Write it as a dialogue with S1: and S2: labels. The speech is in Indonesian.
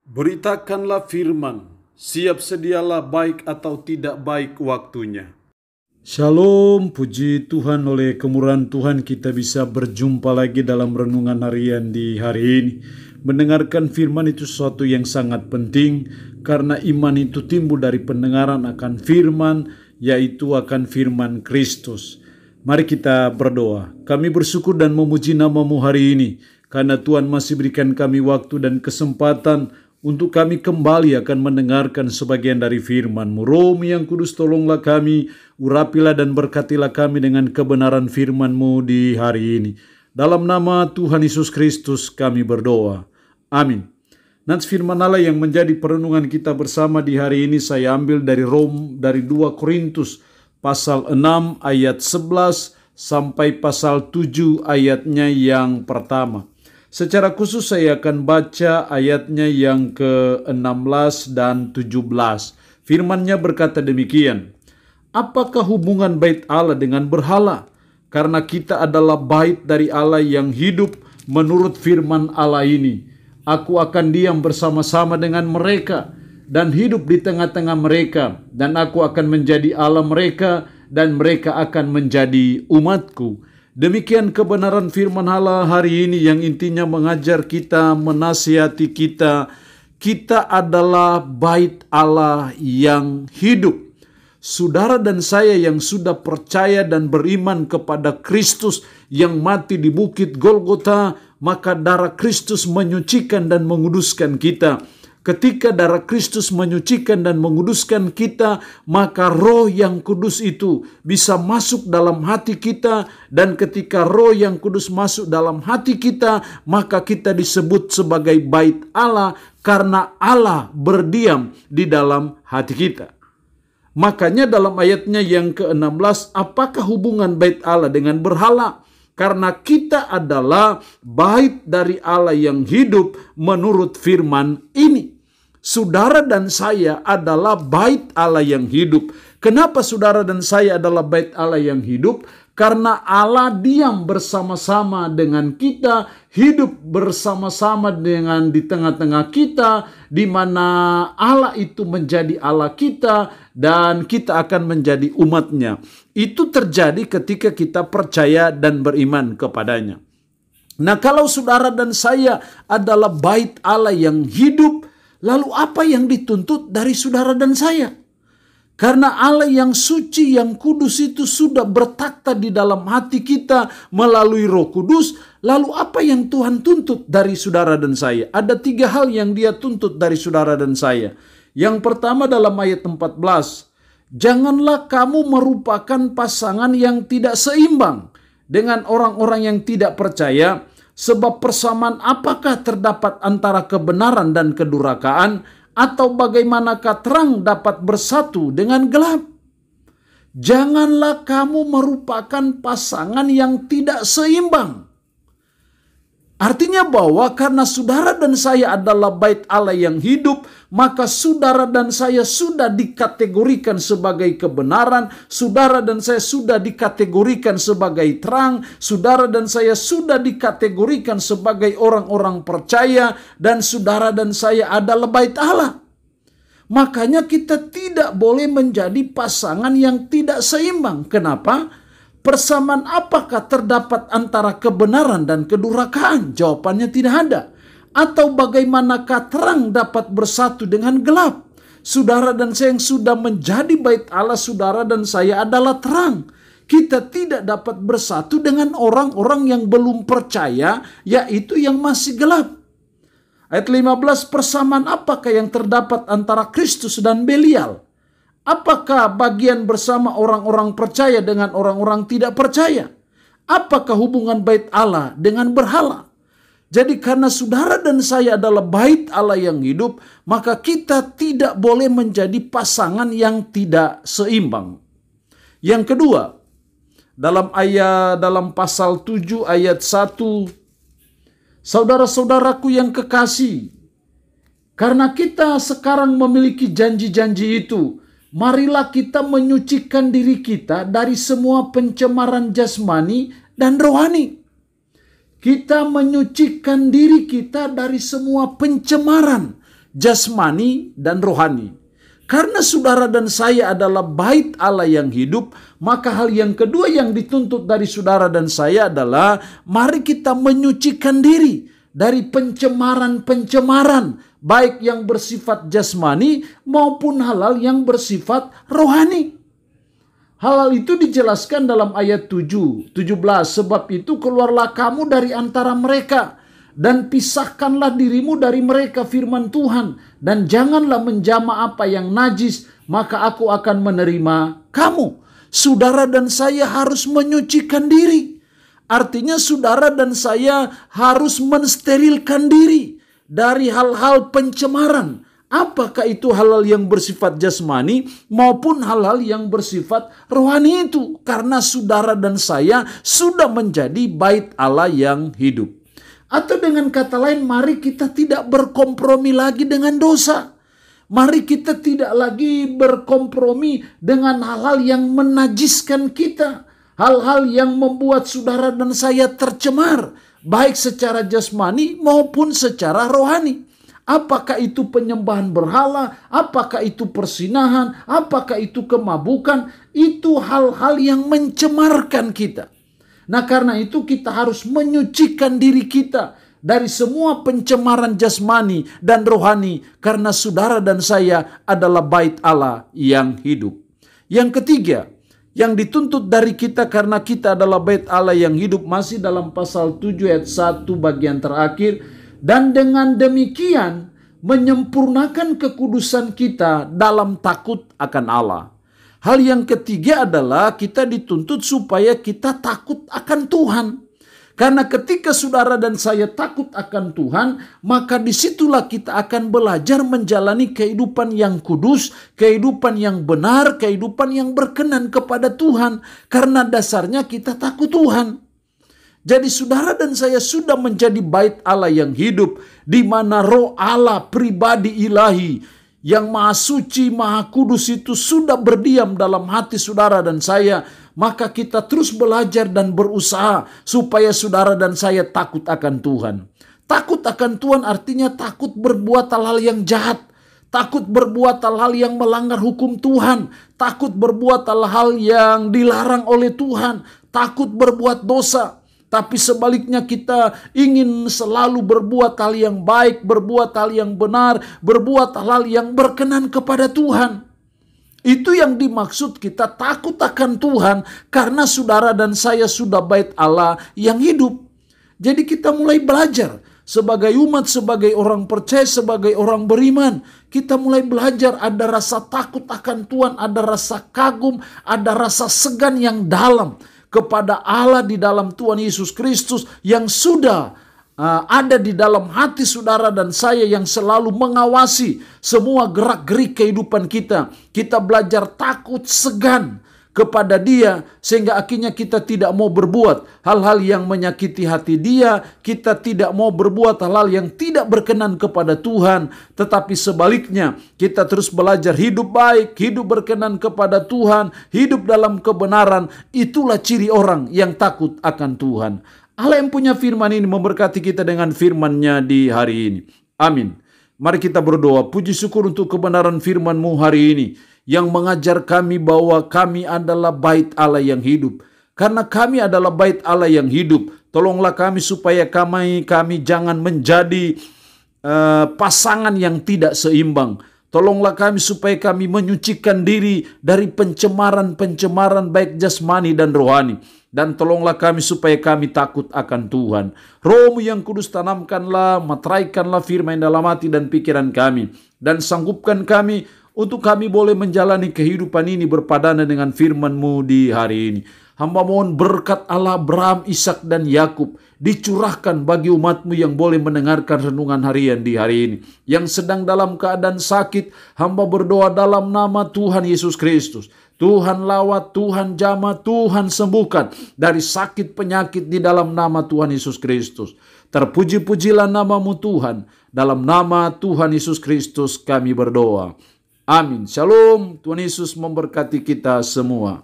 S1: Beritakanlah firman, siap sedialah baik atau tidak baik waktunya. Shalom, puji Tuhan, oleh kemurahan Tuhan kita bisa berjumpa lagi dalam renungan harian di hari ini. Mendengarkan firman itu sesuatu yang sangat penting, karena iman itu timbul dari pendengaran akan firman, yaitu akan firman Kristus. Mari kita berdoa. Kami bersyukur dan memuji nama-Mu hari ini, karena Tuhan masih berikan kami waktu dan kesempatan untuk kami kembali akan mendengarkan sebagian dari firman-Mu. Roh yang kudus, tolonglah kami, urapilah dan berkatilah kami dengan kebenaran firman-Mu di hari ini. Dalam nama Tuhan Yesus Kristus kami berdoa. Amin. Nats firman Allah yang menjadi perenungan kita bersama di hari ini saya ambil dari 2 Korintus pasal 6 ayat 11 sampai pasal 7 ayatnya yang pertama. Secara khusus saya akan baca ayatnya yang ke-16 dan 17. Firman-Nya berkata demikian. Apakah hubungan bait Allah dengan berhala? Karena kita adalah bait dari Allah yang hidup menurut firman Allah ini. Aku akan diam bersama-sama dengan mereka dan hidup di tengah-tengah mereka. Dan aku akan menjadi Allah mereka dan mereka akan menjadi umatku. Demikian kebenaran firman Allah hari ini yang intinya mengajar kita, menasihati kita. Kita adalah bait Allah yang hidup. Saudara dan saya yang sudah percaya dan beriman kepada Kristus yang mati di bukit Golgota, maka darah Kristus menyucikan dan menguduskan kita. Ketika darah Kristus menyucikan dan menguduskan kita, maka Roh yang Kudus itu bisa masuk dalam hati kita, dan ketika Roh yang Kudus masuk dalam hati kita, maka kita disebut sebagai bait Allah karena Allah berdiam di dalam hati kita. Makanya dalam ayatnya yang ke-16, apakah hubungan bait Allah dengan berhala? Karena kita adalah bait dari Allah yang hidup menurut firman ini. Saudara dan saya adalah bait Allah yang hidup. Kenapa saudara dan saya adalah bait Allah yang hidup? Karena Allah diam bersama-sama dengan kita, hidup bersama-sama dengan di tengah-tengah kita, di mana Allah itu menjadi Allah kita dan kita akan menjadi umatnya. Itu terjadi ketika kita percaya dan beriman kepadanya. Nah, kalau saudara dan saya adalah bait Allah yang hidup, lalu apa yang dituntut dari saudara dan saya? Karena Allah yang suci, yang kudus itu sudah bertakhta di dalam hati kita melalui Roh Kudus. Lalu apa yang Tuhan tuntut dari saudara dan saya? Ada 3 hal yang Dia tuntut dari saudara dan saya. Yang pertama dalam ayat 14. Janganlah kamu merupakan pasangan yang tidak seimbang dengan orang-orang yang tidak percaya. Sebab persamaan apakah terdapat antara kebenaran dan kedurhakaan? Atau bagaimanakah terang dapat bersatu dengan gelap? Janganlah kamu merupakan pasangan yang tidak seimbang. Artinya bahwa karena saudara dan saya adalah bait Allah yang hidup, maka saudara dan saya sudah dikategorikan sebagai kebenaran, saudara dan saya sudah dikategorikan sebagai terang, saudara dan saya sudah dikategorikan sebagai orang-orang percaya, dan saudara dan saya adalah bait Allah. Makanya kita tidak boleh menjadi pasangan yang tidak seimbang. Kenapa? Persamaan apakah terdapat antara kebenaran dan kedurhakaan? Jawabannya tidak ada. Atau bagaimanakah terang dapat bersatu dengan gelap? Saudara dan saya yang sudah menjadi bait Allah, saudara dan saya adalah terang. Kita tidak dapat bersatu dengan orang-orang yang belum percaya, yaitu yang masih gelap. Ayat 15, persamaan apakah yang terdapat antara Kristus dan Belial? Apakah bagian bersama orang-orang percaya dengan orang-orang tidak percaya? Apakah hubungan bait Allah dengan berhala? Jadi karena saudara dan saya adalah bait Allah yang hidup, maka kita tidak boleh menjadi pasangan yang tidak seimbang. Yang kedua, dalam pasal 7 ayat 1, saudara-saudaraku yang kekasih, karena kita sekarang memiliki janji-janji itu, marilah kita menyucikan diri kita dari semua pencemaran jasmani dan rohani. Kita menyucikan diri kita dari semua pencemaran jasmani dan rohani. Karena saudara dan saya adalah bait Allah yang hidup, maka hal yang kedua yang dituntut dari saudara dan saya adalah mari kita menyucikan diri dari pencemaran-pencemaran, baik yang bersifat jasmani maupun hal-hal yang bersifat rohani. Hal-hal itu dijelaskan dalam ayat 17. Sebab itu keluarlah kamu dari antara mereka dan pisahkanlah dirimu dari mereka, firman Tuhan. Dan janganlah menjama apa yang najis, maka aku akan menerima kamu. Saudara dan saya harus menyucikan diri. Artinya saudara dan saya harus mensterilkan diri dari hal-hal pencemaran. Apakah itu hal-hal yang bersifat jasmani maupun hal-hal yang bersifat rohani itu. Karena saudara dan saya sudah menjadi bait Allah yang hidup. Atau dengan kata lain, mari kita tidak berkompromi lagi dengan dosa. Mari kita tidak lagi berkompromi dengan hal-hal yang menajiskan kita. Hal-hal yang membuat saudara dan saya tercemar. Baik secara jasmani maupun secara rohani. Apakah itu penyembahan berhala, apakah itu persinahan, apakah itu kemabukan. Itu hal-hal yang mencemarkan kita. Nah, karena itu kita harus menyucikan diri kita dari semua pencemaran jasmani dan rohani, karena saudara dan saya adalah bait Allah yang hidup. Yang ketiga, yang dituntut dari kita karena kita adalah bait Allah yang hidup, masih dalam pasal 7 ayat 1 bagian terakhir, dan dengan demikian menyempurnakan kekudusan kita dalam takut akan Allah. Hal yang ketiga adalah kita dituntut supaya kita takut akan Tuhan. Karena ketika saudara dan saya takut akan Tuhan, maka disitulah kita akan belajar menjalani kehidupan yang kudus, kehidupan yang benar, kehidupan yang berkenan kepada Tuhan. Karena dasarnya kita takut Tuhan. Jadi saudara dan saya sudah menjadi bait Allah yang hidup, di mana roh Allah pribadi ilahi yang maha suci, maha kudus itu sudah berdiam dalam hati saudara dan saya. Maka kita terus belajar dan berusaha supaya saudara dan saya takut akan Tuhan. Takut akan Tuhan artinya takut berbuat hal-hal yang jahat. Takut berbuat hal-hal yang melanggar hukum Tuhan. Takut berbuat hal-hal yang dilarang oleh Tuhan. Takut berbuat dosa. Tapi sebaliknya kita ingin selalu berbuat hal yang baik, berbuat hal yang benar, berbuat hal-hal yang berkenan kepada Tuhan. Itu yang dimaksud kita takut akan Tuhan, karena saudara dan saya sudah bait Allah yang hidup. Jadi kita mulai belajar sebagai umat, sebagai orang percaya, sebagai orang beriman. Kita mulai belajar ada rasa takut akan Tuhan, ada rasa kagum, ada rasa segan yang dalam kepada Allah di dalam Tuhan Yesus Kristus yang sudah ada di dalam hati saudara dan saya, yang selalu mengawasi semua gerak-gerik kehidupan kita. Kita belajar takut, segan kepada Dia, sehingga akhirnya kita tidak mau berbuat hal-hal yang menyakiti hati Dia. Kita tidak mau berbuat hal-hal yang tidak berkenan kepada Tuhan, tetapi sebaliknya kita terus belajar hidup baik, hidup berkenan kepada Tuhan, hidup dalam kebenaran. Itulah ciri orang yang takut akan Tuhan. Allah yang punya firman ini memberkati kita dengan firman-Nya di hari ini. Amin. Mari kita berdoa. Puji syukur untuk kebenaran firman-Mu hari ini, yang mengajar kami bahwa kami adalah bait Allah yang hidup. Karena kami adalah bait Allah yang hidup, tolonglah kami supaya kami jangan menjadi pasangan yang tidak seimbang. Tolonglah kami supaya kami menyucikan diri dari pencemaran-pencemaran baik jasmani dan rohani. Dan tolonglah kami supaya kami takut akan Tuhan. Roh-Mu yang kudus tanamkanlah, materaikanlah firman dalam hati dan pikiran kami. Dan sanggupkan kami untuk kami boleh menjalani kehidupan ini berpadanan dengan firman-Mu di hari ini. Hamba mohon berkat Allah Abraham, Ishak dan Yakub dicurahkan bagi umat-Mu yang boleh mendengarkan renungan harian di hari ini. Yang sedang dalam keadaan sakit, hamba berdoa dalam nama Tuhan Yesus Kristus. Tuhan lawat, Tuhan jamah, Tuhan sembuhkan dari sakit penyakit di dalam nama Tuhan Yesus Kristus. Terpuji-pujilah nama-Mu Tuhan. Dalam nama Tuhan Yesus Kristus kami berdoa. Amin. Shalom. Tuhan Yesus memberkati kita semua.